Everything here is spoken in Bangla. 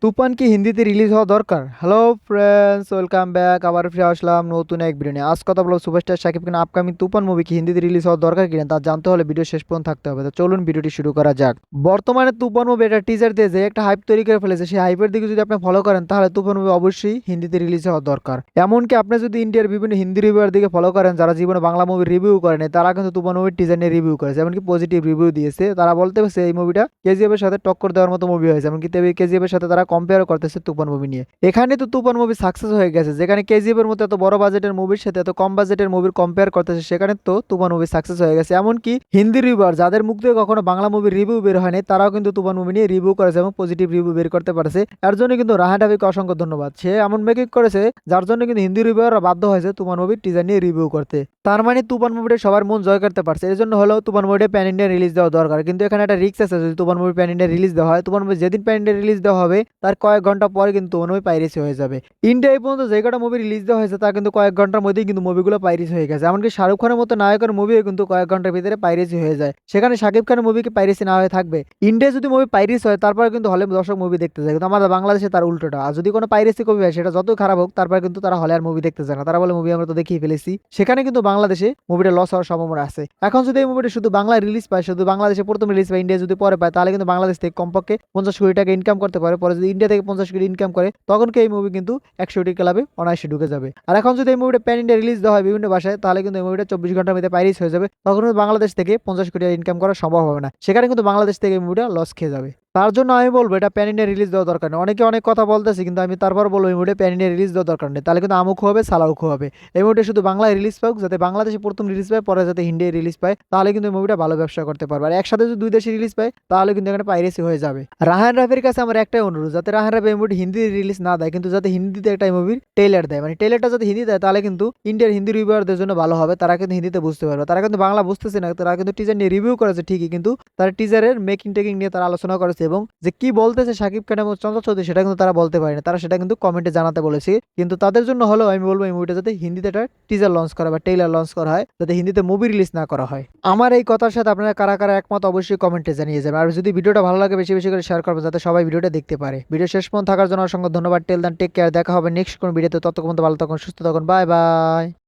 তুফান কি হিন্দিতে রিলিজ হওয়া দরকার? Hello friends, welcome back. আবার ফিরে আসলাম নতুন এক ভিডিও নিয়ে। আজ কথা বলবো সুপারস্টার শাকিব খান আপকামিং তুফান মুভি কি হিন্দিতে রিলিজ হওয়া দরকার কিনা তা জানতে হলে ভিডিও শেষ পর্যন্ত থাকতে হবে। তো চলুন ভিডিওটি শুরু করা যাক। বর্তমানে তুফান মুভি একটা টিজার দিয়ে যে একটা হাইপ তৈরি করে ফেলেছে, সেই হাইপের দিকে যদি আপনি ফলো করেন তাহলে তুফান মুভি অবশ্যই হিন্দিতে রিলিজ হওয়া দরকার। এমনকি আপনি যদি ইন্ডিয়ার বিভিন্ন হিন্দি রিভিউয়ার দিকে ফলো করেন, যারা জীবনে বাংলা মুভি রিভিউ করেন, তারা কিন্তু তুফান মুভির টিজার নিয়ে রিভিউ করেছে, এমনকি পজিটিভ রিভিউ দিয়েছে। তারা বলতে পারছে এই মুভিটা কেজিএফ এর সাথে টক্কর দেওয়ার মতো মুভি হয়েছে, এমনকি কেজিএফ এর সাথে তারা কম্পেয়ার করতেছে তুফান মুভি নিয়ে। এখানে তো তুফান মুভি সাকসেস হয়ে গেছে, যেখানে কেজিএফ এর মতো এত বড় বাজেটের মুভির সাথে এত কম বাজেটের মুভির কম্পেয়ার করতেছে, সেখানে তো তুফান মুভি সাকসেস হয়ে গেছে। এমনকি হিন্দি রিভিউয়ার যাদের মুখ থেকে কখনো বাংলা মুভির রিভিউ বের হয়নি, তারাও কিন্তু তুফান মুভি নিয়ে রিভিউ করেছে এবং পজিটিভ রিভিউ বের করতে পারছে। এর জন্য কিন্তু রাহান রাফিকে অসংখ্য ধন্যবাদ। সে এমন মেকিং করেছে যার জন্য কিন্তু হিন্দি রিভিউয়াররা বাধ্য হয়েছে তুফান মুভির টিজার নিয়ে রিভিউ করতে। তার মানে তুফান মুভিটা সবার মন জয় করতে পারছে। এই জন্য হলেও তুফান মুভিটা প্যান ইন্ডিয়া রিলিজ দেওয়া দরকার। কিন্তু এখানে একটা রিস্ক আছে, যদি তুফান মুভি প্যান ইন্ডিয়া রিলিজ দেওয়া হয়, তুফান মুভি যেদিন প্যান ইন্ডিয়া রিলিজ দেওয়া হবে তার কয়েক ঘন্টা পরে কিন্তু তুফান মুভি পাইরেসি হয়ে যাবে। ইন্ডিয়া এই পর্যন্ত যে কটা মুভি রিলিজ দেওয়া হয়েছে তা কিন্তু কয়েক ঘন্টার মধ্যেই কিন্তু মুভিগুলো পাইরেসি হয়ে গেছে। এমনকি শাহরুখ খানের মতো নায়কের মুভিও কিন্তু কয়েক ঘন্টার ভিতরে পাইরেসি হয়ে যায়। সেখানে শাকিব খানের মুভি কি পাইরেসি না হয়ে থাকবে? ইন্ডিয়া যদি মুভি পাইরেসি হয় তারপরে কিন্তু হলে দর্শক মুভি দেখতে যায়, কিন্তু আমাদের বাংলাদেশে তার উল্টোটা। আর যদি কোনো পাইরেসি কপি হয়, সেটা যতই খারাপ হোক, তারপরে কিন্তু তারা হলে আর মুভি দেখতে যায় না। তারা বলে মুভি আমরা তো দেখিয়ে ফেলেছি। সেখানে কিন্তু বাংলাদেশে মুভিটা লস হওয়ার সম্ভাবনা আছে। এখন যদি এই মুভিটা শুধু বাংলায় রিলিজ পায়, শুধু বাংলাদেশে প্রথম রিলিজ পায়, ইন্ডিয়া যদি পরে পায়, তাহলে কিন্তু বাংলাদেশ থেকে কমপক্ষে 50 কোটি টাকা ইনকাম করতে পারে। পরে যদি ইন্ডিয়া থেকে 50 কোটি ইনকাম করে, তখন কি এই মুভি কিন্তু 100 কোটি ক্লাবে অনায়াসে ঢুকে যাবে। আর এখন যদি এই মুভিটা প্যান ইন্ডিয়া রিলিজ দেওয়া হয় বিভিন্ন ভাষায়, তাহলে কিন্তু এই মুভিটা 24 ঘন্টার মধ্যে পাইরিস হয়ে যাবে। তখন কিন্তু বাংলাদেশ থেকে 50 কোটি ইনকাম করা সম্ভব হবে না। সেখানে কিন্তু বাংলাদেশ থেকে এই মুভিটা লস খেয়ে যাবে। তার জন্য আমি বলবো এটা প্যান ইন্ডিয়া রিলিজ দেওয়া দরকার নেই। অনেকে অনেক কথা বলতেছে, কিন্তু আমি তারপর বলবো এই মুভিটা প্যান ইন্ডিয়া রিলিজ দেওয়া দরকার নেই। তাহলে কিন্তু আমুক হবে সালাউক হবে। এই মুভিটা শুধু বাংলায় রিলিজ পাক, যাতে বাংলাদেশে প্রথম রিলিজ পায়, পরে যাতে হিন্দিতে রিলিজ পায়, তাহলে কিন্তু এই মুভিটা ভালো ব্যবসা করতে পারবে। আর একসাথে যদি দুই দেশে রিলিজ পায়, তাহলে কিন্তু এখানে পাইরেসি হয়ে যাবে। রাহান রাফির কাছে আমার একটাই অনুরোধ, যাতে রাহান রাফি এই মুভি হিন্দি রিলিজ না দেয়, কিন্তু যাতে হিন্দিতে একটা মুভির ট্রেলার দেয়। মানে ট্রেলারটা যদি হিন্দি দেয়, তাহলে কিন্তু ইন্ডিয়ার হিন্দি রিভিউয়ারদের জন্য ভালো হবে। তারা কিন্তু হিন্দিতে বুঝতে পারবে। তারা কিন্তু বাংলা বুঝতেছে না, তারা কিন্তু টিজার নিয়ে রিভিউ করেছে ঠিকই, কিন্তু তারা টিজারের মেকিং টেকিং নিয়ে তারা আলোচনা করেছে, এবং যে কি বলতেছে শাকিব খান এবং চঞ্চল চৌধুরী, সেটা কিন্তু তারা বলতে পারে না। তারা সেটা কিন্তু কমেন্টে জানাতে বলেছে। কিন্তু তাদের জন্য হলেও আমি বলবো এই মুভিটা যাতে হিন্দিতে একটা টিজার লঞ্চ করা বা ট্রেলার লঞ্চ করা হয়, যাতে হিন্দিতে মুভি রিলিজ না করা হয়। আমার এই কথার সাথে আপনারা কারা কারা একমত অবশ্যই কমেন্টে জানিয়ে যাবেন। আর যদি ভিডিওটা ভালো লাগে বেশি বেশি করে শেয়ার করবেন, যাতে সবাই ভিডিওটা দেখতে পারে। ভিডিও শেষ পর্যন্ত থাকার জন্য অসংখ্য ধন্যবাদ। টেল দেন টেক কেয়ার। দেখা হবে নেক্সট কোন ভিডিওতে। ততক্ষণ ভালো থাকুন, সুস্থ থাকুন। Bye bye.